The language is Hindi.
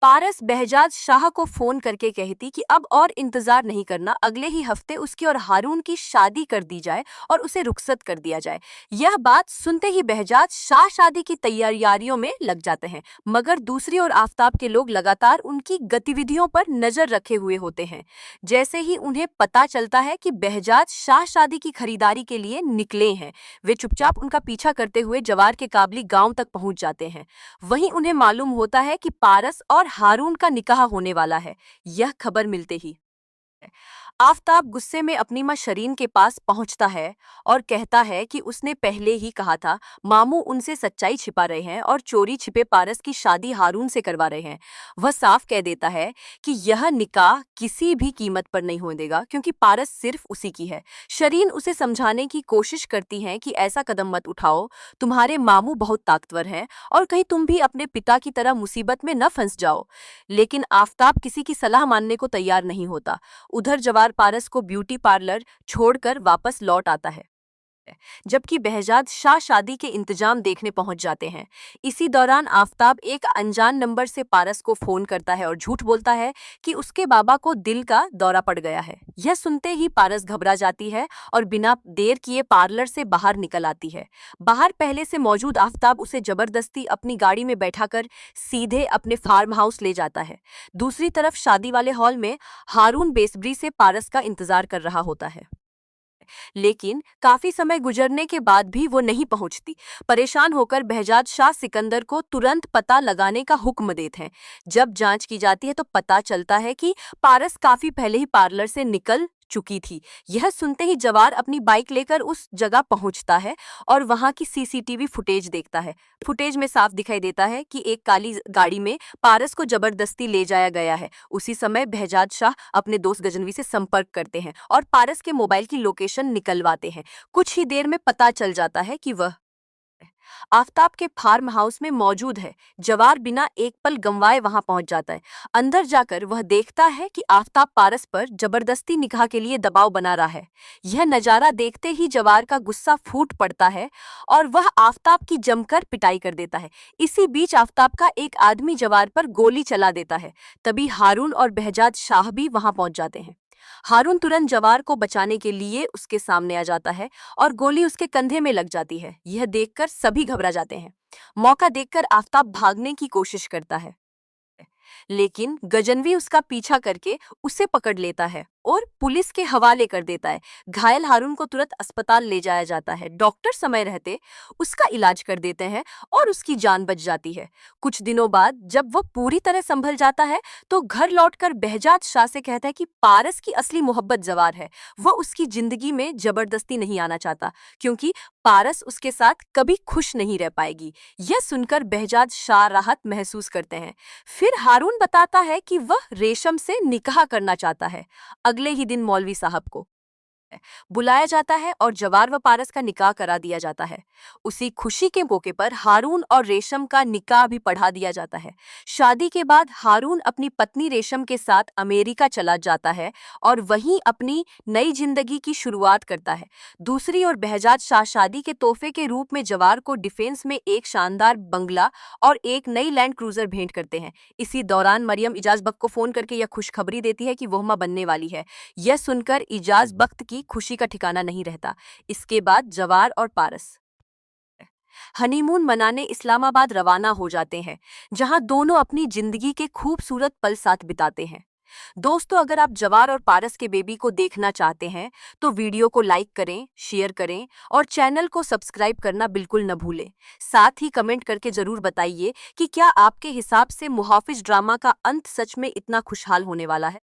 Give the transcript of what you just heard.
पारस बहजाद शाह को फोन करके कहती कि अब और इंतजार नहीं करना, अगले ही हफ्ते उसकी और हारून की शादी कर दी जाए और उसे रुखसत कर दिया जाए। यह बात सुनते ही बहजाद शाह शादी की तैयारियों में लग जाते हैं, मगर दूसरी ओर आफताब के लोग लगातार उनकी गतिविधियों पर नजर रखे हुए होते हैं। जैसे ही उन्हें पता चलता है कि बहजाद शाह शादी की खरीदारी के लिए निकले हैं, वे चुपचाप उनका पीछा करते हुए जवार के काबली गांव तक पहुंच जाते हैं। वहीं उन्हें मालूम होता है कि पारस और हारून का निकाह होने वाला है। यह खबर मिलते ही आफताब गुस्से में अपनी मां शरीन के पास पहुंचता है और कहता है कि उसने पहले ही कहा था, मामू उनसे सच्चाई छिपा रहे हैं और चोरी छिपे पारस की शादी हारून से करवा रहे हैं। वह साफ कह देता है कि यह निकाह किसी भी कीमत पर नहीं होने देगा, क्योंकि पारस सिर्फ उसी की है। शरीन उसे समझाने की कोशिश करती है कि ऐसा कदम मत उठाओ, तुम्हारे मामू बहुत ताकतवर हैं और कहीं तुम भी अपने पिता की तरह मुसीबत में न फंस जाओ। लेकिन आफताब किसी की सलाह मानने को तैयार नहीं होता। उधर जवार पारस को ब्यूटी पार्लर छोड़कर वापस लौट आता है, जबकि बहजाद शाह शादी के इंतजाम देखने पहुंच जाते हैं। इसी दौरान आफताब एक अनजान नंबर से पारस को फोन करता है और झूठ बोलता है कि उसके बाबा को दिल का दौरा पड़ गया है। यह सुनते ही पारस घबरा जाती है और बिना देर किए पार्लर से बाहर निकल आती है। बाहर पहले से मौजूद आफताब उसे जबरदस्ती अपनी गाड़ी में बैठाकर सीधे अपने फार्म हाउस ले जाता है। दूसरी तरफ शादी वाले हॉल में हारून बेसब्री से पारस का इंतजार कर रहा होता है, लेकिन काफी समय गुजरने के बाद भी वो नहीं पहुंचती। परेशान होकर बहजाद शाह सिकंदर को तुरंत पता लगाने का हुक्म देते हैं। जब जांच की जाती है तो पता चलता है कि पारस काफी पहले ही पार्लर से निकल चुकी थी। यह सुनते ही जवार अपनी बाइक लेकर उस जगह पहुंचता है और वहां की सीसीटीवी फुटेज देखता है। फुटेज में साफ दिखाई देता है कि एक काली गाड़ी में पारस को जबरदस्ती ले जाया गया है। उसी समय बहजाद शाह अपने दोस्त गजनवी से संपर्क करते हैं और पारस के मोबाइल की लोकेशन निकलवाते हैं। कुछ ही देर में पता चल जाता है कि वह आफताब के फार्म हाउस में मौजूद है। जवार बिना एक पल गंवाए वहां पहुंच जाता है। अंदर जाकर वह देखता है कि आफताब पारस पर जबरदस्ती निकाह के लिए दबाव बना रहा है। यह नजारा देखते ही जवार का गुस्सा फूट पड़ता है और वह आफताब की जमकर पिटाई कर देता है। इसी बीच आफताब का एक आदमी जवार पर गोली चला देता है। तभी हारून और बहजाद शाह भी वहां पहुंच जाते हैं। हारून तुरंत जवार को बचाने के लिए उसके सामने आ जाता है और गोली उसके कंधे में लग जाती है। यह देखकर सभी घबरा जाते हैं। मौका देखकर आफताब भागने की कोशिश करता है, लेकिन गजनवी उसका पीछा करके उसे पकड़ लेता है और पुलिस के हवाले कर देता है। घायल हारून को तुरंत अस्पताल ले जाया जाता है। डॉक्टर समय रहते उसका इलाज कर देते हैं और उसकी जान बच जाती है। कुछ दिनों बाद जब वह पूरी तरह संभल जाता है तो घर लौटकर बहजाद शाह से कहता है कि पारस की असली मोहब्बत जवार है। वह उसकी जिंदगी में जबरदस्ती नहीं आना चाहता, क्योंकि पारस उसके साथ कभी खुश नहीं रह पाएगी। यह सुनकर बहजाद शाह राहत महसूस करते हैं। फिर हारून बताता है कि वह रेशम से निकाह करना चाहता है। अगले ही दिन मौलवी साहब को बुलाया जाता है और जवार व पारस का निकाह करा दिया जाता है। उसी खुशी के मौके पर हारून और रेशम का निकाह भी पढ़ा दिया जाता है। शादी के बाद हारून अपनी पत्नी रेशम के साथ अमेरिका चला जाता है और वहीं अपनी नई जिंदगी की शुरुआत करता है। दूसरी ओर बहजाद शाह शादी के तोहफे के रूप में जवार को डिफेंस में एक शानदार बंगला और एक नई लैंड क्रूजर भेंट करते हैं। इसी दौरान मरियम इजाज बख्त को फोन करके यह खुशखबरी देती है कि वह मां बनने वाली है। यह सुनकर इजाज बख्त की खुशी का ठिकाना नहीं रहता। इसके बाद जवार और पारस हनीमून मनाने इस्लामाबाद रवाना हो जाते हैं, जहां दोनों अपनी जिंदगी के खूबसूरत पल साथ बिताते हैं। दोस्तों, अगर आप जवार और पारस के बेबी को देखना चाहते हैं तो वीडियो को लाइक करें, शेयर करें और चैनल को सब्सक्राइब करना बिल्कुल न भूलें। साथ ही कमेंट करके जरूर बताइए कि क्या आपके हिसाब से मुहाफिज ड्रामा का अंत सच में इतना खुशहाल होने वाला है।